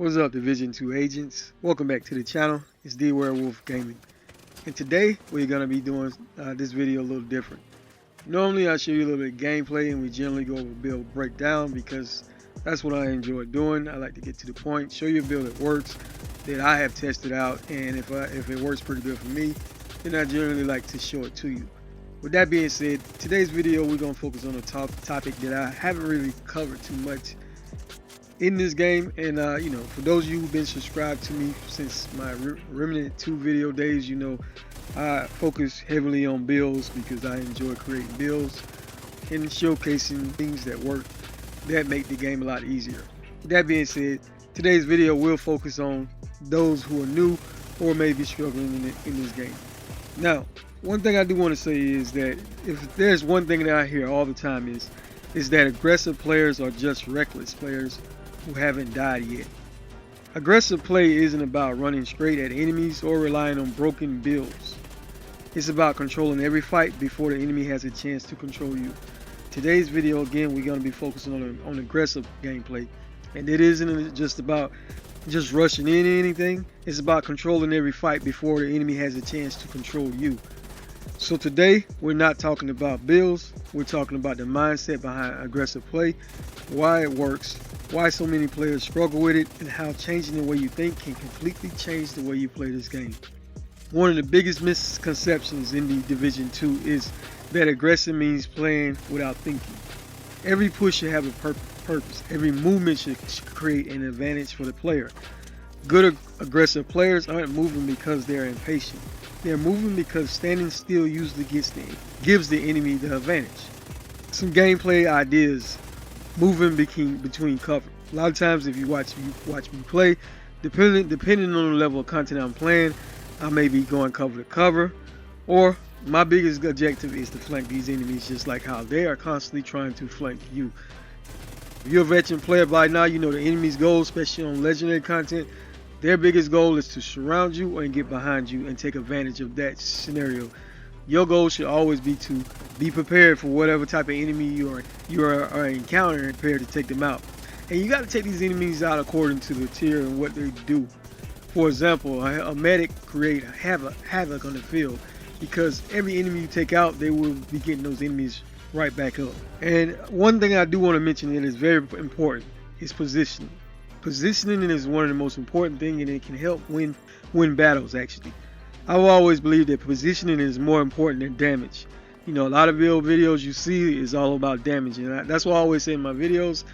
What's up, Division 2 agents? Welcome back to the channel. It's D Werewolf Gaming. And today we're going to be doing this video a little different. Normally I show you a little bit of gameplay and we generally go over build breakdown because that's what I enjoy doing. I like to get to the point, show you a build that works, that I have tested out, and if it works pretty good for me, then I generally like to show it to you. With that being said, today's video we're going to focus on a topic that I haven't really covered too much in this game, and for those of you who've been subscribed to me since my Remnant 2 video days, I focus heavily on builds because I enjoy creating builds and showcasing things that work that make the game a lot easier. With that being said, today's video will focus on those who are new or may be struggling in this game. Now, one thing I do want to say is that if there's one thing that I hear all the time is that aggressive players are just reckless players who haven't died yet. Aggressive play isn't about running straight at enemies or relying on broken builds. It's about controlling every fight before the enemy has a chance to control you. Today's video, again, we're going to be focusing on aggressive gameplay, and it isn't just about just rushing in anything. It's about controlling every fight before the enemy has a chance to control you. So today we're not talking about builds, we're talking about the mindset behind aggressive play, why it works, why so many players struggle with it, and how changing the way you think can completely change the way you play this game. One of the biggest misconceptions in the Division 2 is that aggressive means playing without thinking. Every push should have a purpose. Every movement should create an advantage for the player. Good aggressive players aren't moving because they're impatient. They're moving because standing still usually gives the enemy the advantage. Some gameplay ideas: moving between cover. A lot of times if you watch me play, depending on the level of content I'm playing, I may be going cover to cover, or my biggest objective is to flank these enemies, just like how they are constantly trying to flank you. If you're a veteran player by now, you know the enemy's goal, especially on legendary content. Their biggest goal is to surround you and get behind you and take advantage of that scenario. Your goal should always be to be prepared for whatever type of enemy you are encountering, prepared to take them out. And you got to take these enemies out according to the tier and what they do. For example, a medic create havoc on the field, because every enemy you take out, they will be getting those enemies right back up. And one thing I do want to mention that is very important is positioning. Positioning is one of the most important things, and it can help win battles. Actually, I've always believed that positioning is more important than damage. A lot of build videos you see is all about damage, and that's why I always say in my videos,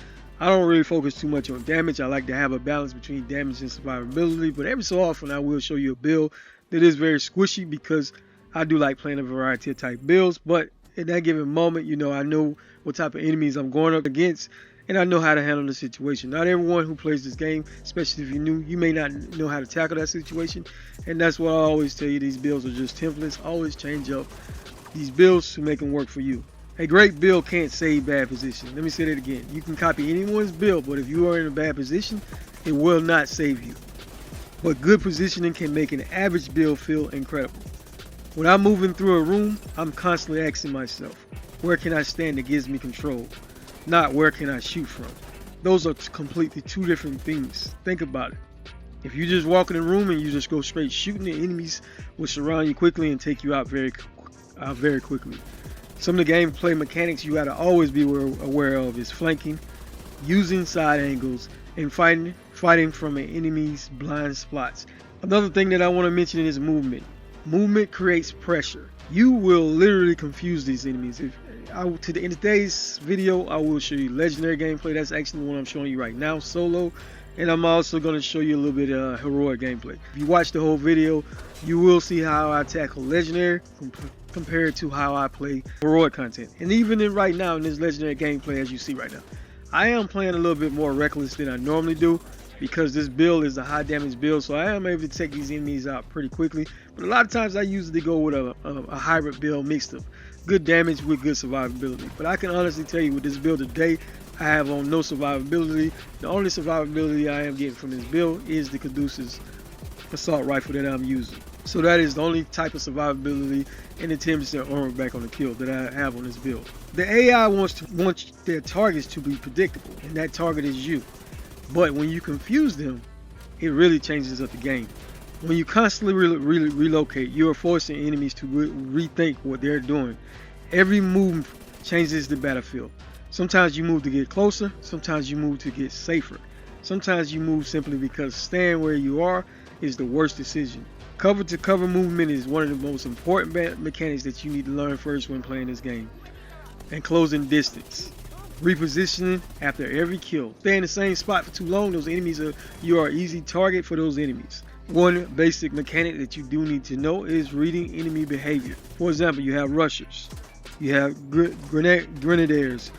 I don't really focus too much on damage. I like to have a balance between damage and survivability, but every so often I will show you a build that is very squishy, because I do like playing a variety of type builds. But at that given moment, I know what type of enemies I'm going up against, and I know how to handle the situation. Not everyone who plays this game, especially if you're new, you may not know how to tackle that situation, and that's why I always tell you these builds are just templates. Always change up these builds to make them work for you. A great build can't save bad position. Let me say that again. You can copy anyone's build, but if you are in a bad position, it will not save you. But good positioning can make an average build feel incredible. When I'm moving through a room, I'm constantly asking myself, where can I stand that gives me control? Not where can I shoot from. Those are completely two different things. Think about it. If you just walk in a room and you just go straight shooting, the enemies will surround you quickly and take you out very quickly. Some of the gameplay mechanics you got to always be aware of is flanking, using side angles, and fighting from an enemy's blind spots. Another thing that I want to mention is movement. Movement creates pressure. You will literally confuse these enemies. In today's video, I will show you legendary gameplay. That's actually what I'm showing you right now, solo. And I'm also going to show you a little bit of heroic gameplay. If you watch the whole video, you will see how I tackle legendary compared to how I play heroic content. And even right now in this legendary gameplay, as you see right now, I am playing a little bit more reckless than I normally do, because this build is a high damage build, so I am able to take these enemies out pretty quickly. But a lot of times I usually go with a hybrid build mixed of good damage with good survivability. But I can honestly tell you, with this build today, I have on no survivability. The only survivability I am getting from this build is the Caduceus assault rifle that I'm using. So that is the only type of survivability and the 10% armor back on the kill that I have on this build. The AI wants their targets to be predictable, and that target is you. But when you confuse them, it really changes up the game. When you constantly relocate, you are forcing enemies to rethink what they're doing. Every move changes the battlefield. Sometimes you move to get closer, sometimes you move to get safer. Sometimes you move simply because staying where you are is the worst decision. Cover to cover movement is one of the most important mechanics that you need to learn first when playing this game. And closing distance. Repositioning after every kill. Stay in the same spot for too long, you are an easy target for those enemies. One basic mechanic that you do need to know is reading enemy behavior. For example, you have rushers, you have grenadiers,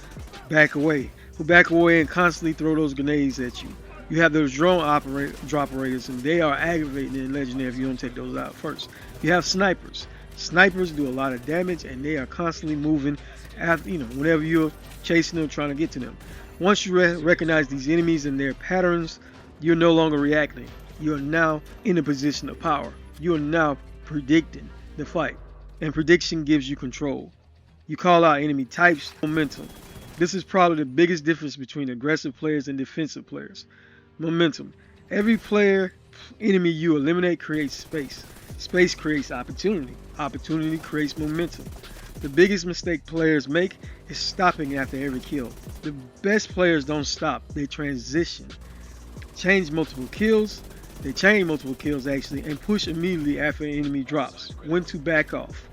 back away, who back away and constantly throw those grenades at you. You have those drone operators, and they are aggravating in Legendary if you don't take those out first. You have snipers. Snipers do a lot of damage, and they are constantly moving after, whenever you're chasing them, trying to get to them. Once you recognize these enemies and their patterns, you're no longer reacting. You are now in a position of power. You are now predicting the fight, and prediction gives you control. You call out enemy types, momentum. This is probably the biggest difference between aggressive players and defensive players. Momentum. Every enemy you eliminate creates space. Space creates opportunity. Opportunity creates momentum. The biggest mistake players make is stopping after every kill. The best players don't stop, they transition. They change multiple kills actually, and push immediately after an enemy drops. When to back off.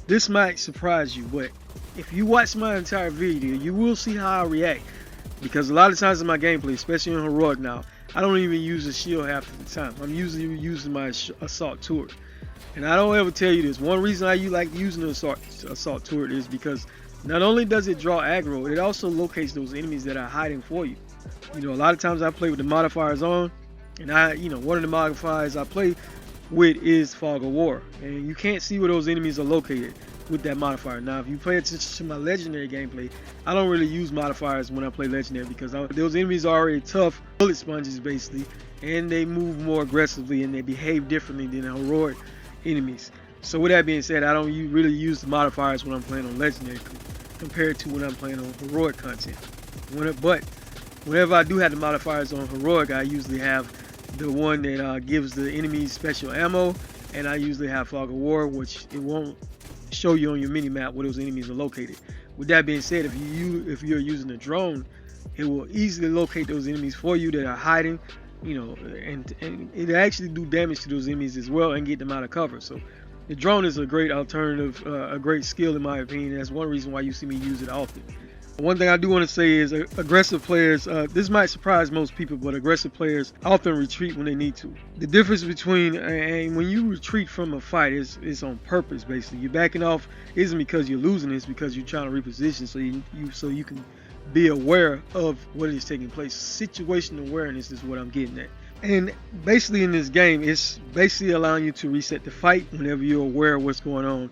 This might surprise you, but if you watch my entire video, you will see how I react. Because a lot of times in my gameplay, especially in Heroic now, I don't even use a shield half the time. I'm usually using my assault turret. And I don't ever tell you this. One reason I like using the assault turret is because not only does it draw aggro, it also locates those enemies that are hiding for you. A lot of times I play with the modifiers on, and one of the modifiers I play with is Fog of War, and you can't see where those enemies are located with that modifier. Now, if you pay attention to my Legendary gameplay, I don't really use modifiers when I play Legendary because those enemies are already tough bullet sponges basically, and they move more aggressively and they behave differently than Heroic enemies. So with that being said, I don't really use the modifiers when I'm playing on Legendary compared to when I'm playing on Heroic content. But whenever I do have the modifiers on Heroic, I usually have the one that gives the enemies special ammo, and I usually have Fog of War, which it won't show you on your mini map where those enemies are located. With that being said, if you're using a drone, it will easily locate those enemies for you that are hiding, and it actually do damage to those enemies as well and get them out of cover. So the drone is a great alternative, a great skill in my opinion. That's one reason why you see me use it often. One thing I do want to say is aggressive players, this might surprise most people, but aggressive players often retreat when they need to. The difference between, and when you retreat from a fight is on purpose basically. You're backing off isn't because you're losing, it's because you're trying to reposition so you can be aware of what is taking place. Situational awareness is what I'm getting at. And basically in this game, it's basically allowing you to reset the fight whenever you're aware of what's going on.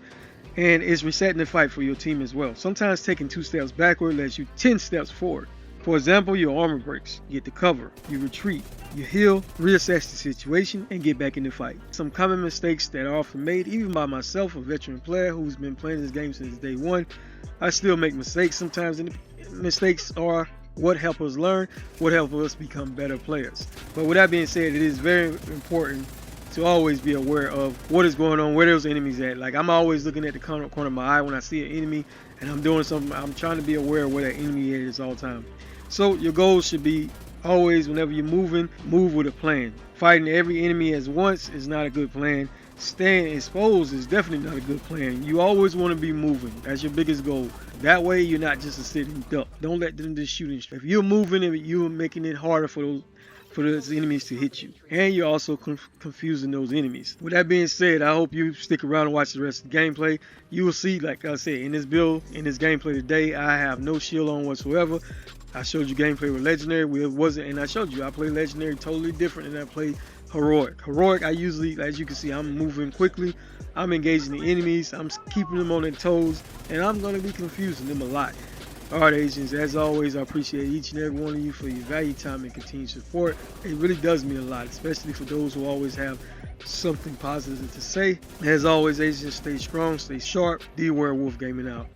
And it's resetting the fight for your team as well. Sometimes taking 2 steps backward lets you 10 steps forward. For example, your armor breaks, you get the cover, you retreat, you heal, reassess the situation, and get back in the fight. Some common mistakes that are often made, even by myself, a veteran player who's been playing this game since day one. I still make mistakes sometimes, and mistakes are what help us learn, what help us become better players. But with that being said, it is very important to always be aware of what is going on, where those enemies at. Like, I'm always looking at the corner of my eye when I see an enemy and I'm doing something. I'm trying to be aware of where that enemy is all the time. So your goal should be always, whenever you're moving, move with a plan. Fighting every enemy at once is not a good plan. Staying exposed is definitely not a good plan. You always want to be moving. That's your biggest goal. That way you're not just a sitting duck. Don't let them just shoot you. If you're moving, you're making it harder for those enemies to hit you, and you're also confusing those enemies. With that being said, I hope you stick around and watch the rest of the gameplay. You will see, like I said, in this gameplay today, I have no shield on whatsoever. I showed you gameplay with Legendary, and I showed you I play Legendary totally different than I play Heroic. Heroic, I usually, as you can see, I'm moving quickly, I'm engaging the enemies, I'm keeping them on their toes, and I'm going to be confusing them a lot. Alright, agents, as always, I appreciate each and every one of you for your valued time and continued support. It really does mean a lot, especially for those who always have something positive to say. As always, agents, stay strong, stay sharp. The Werewolf Gaming out.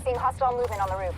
Seeing hostile movement on the roof.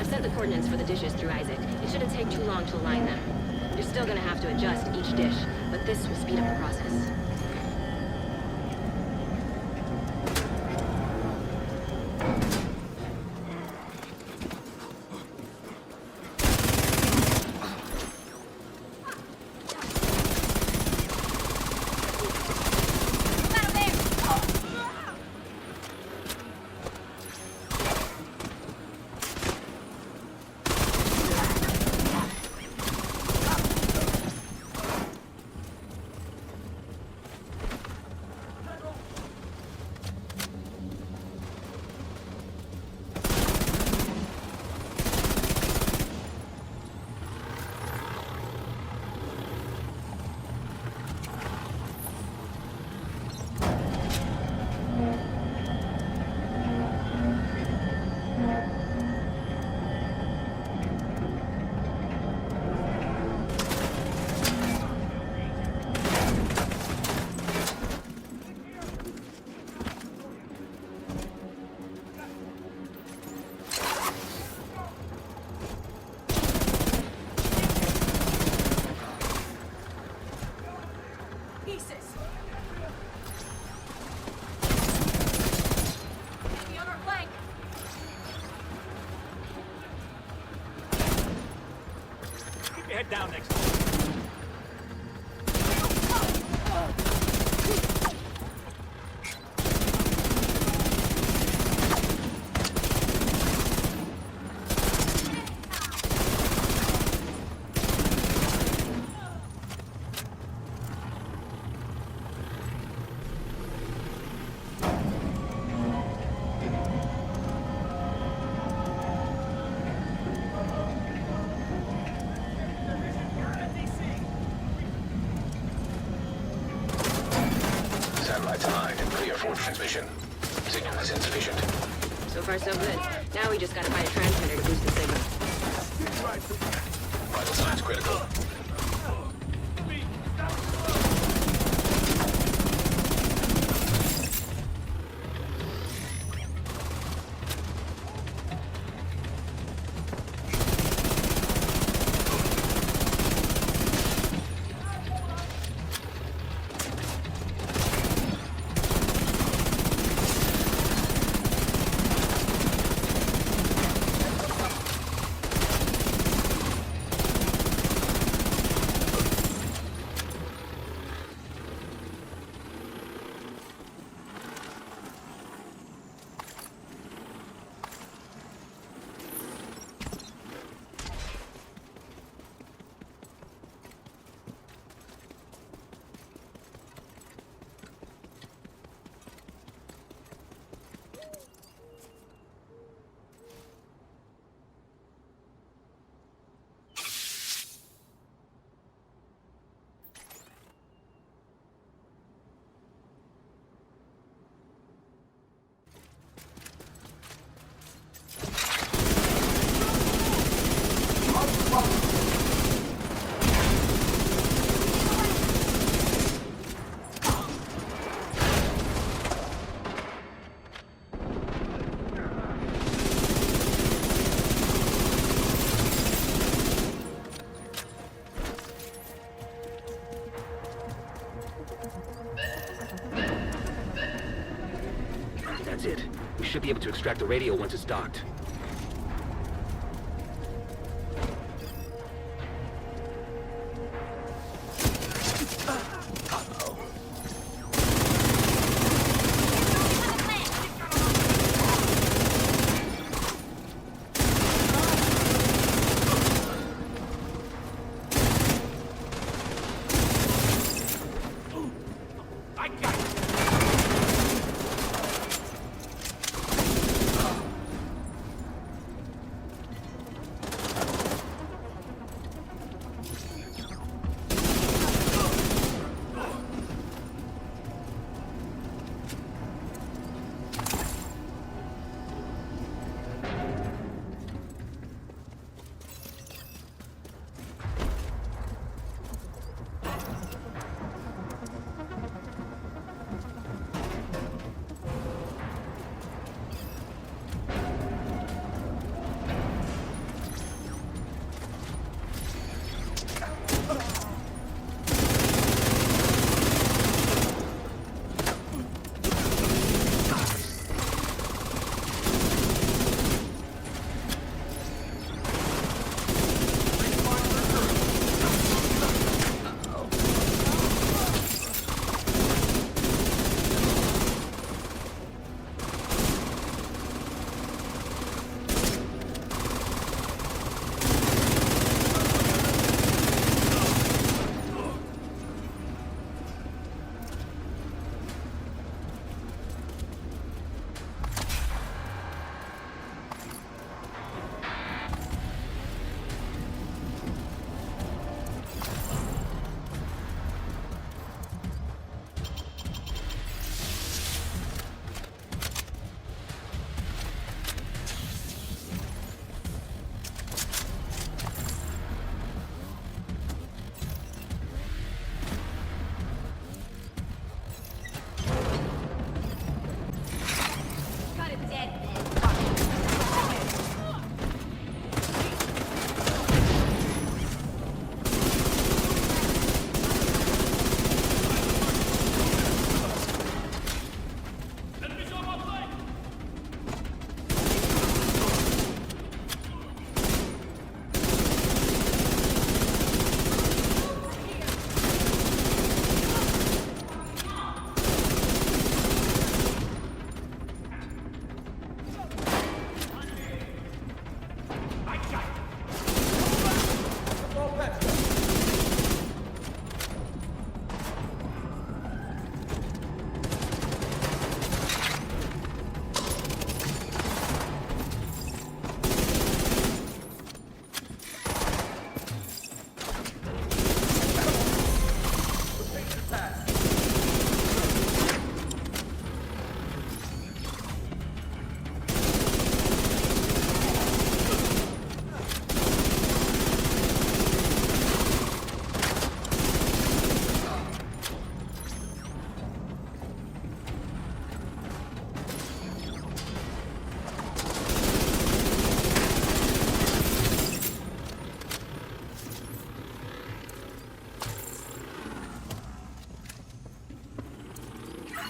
Sent the coordinates for the dishes through Isaac. It shouldn't take too long to align them. You're still gonna have to adjust each dish, but this will speed up the process. Head down next. Satellite line and clear for transmission. Signal is insufficient. So far, so good. Now we just gotta find a transmitter to boost the signal. Vital signs critical. That's it. We should be able to extract the radio once it's docked.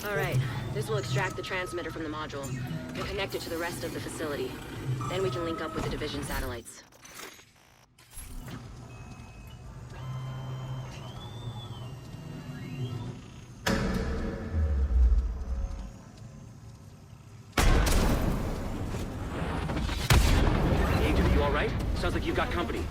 Alright, this will extract the transmitter from the module and connect it to the rest of the facility. Then we can link up with the Division satellites. Agent, are you alright? Sounds like you've got company.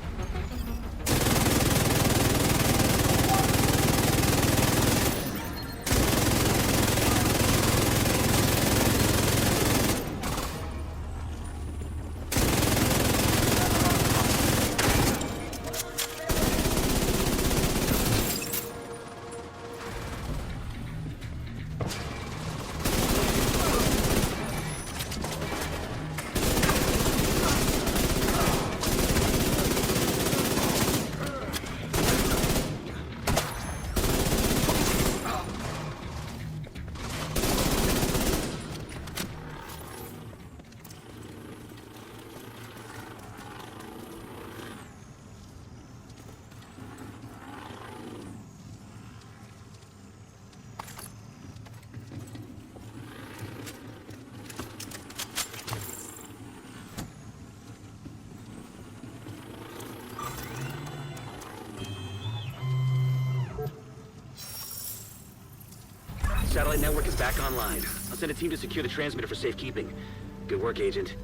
Satellite network is back online. I'll send a team to secure the transmitter for safekeeping. Good work, Agent.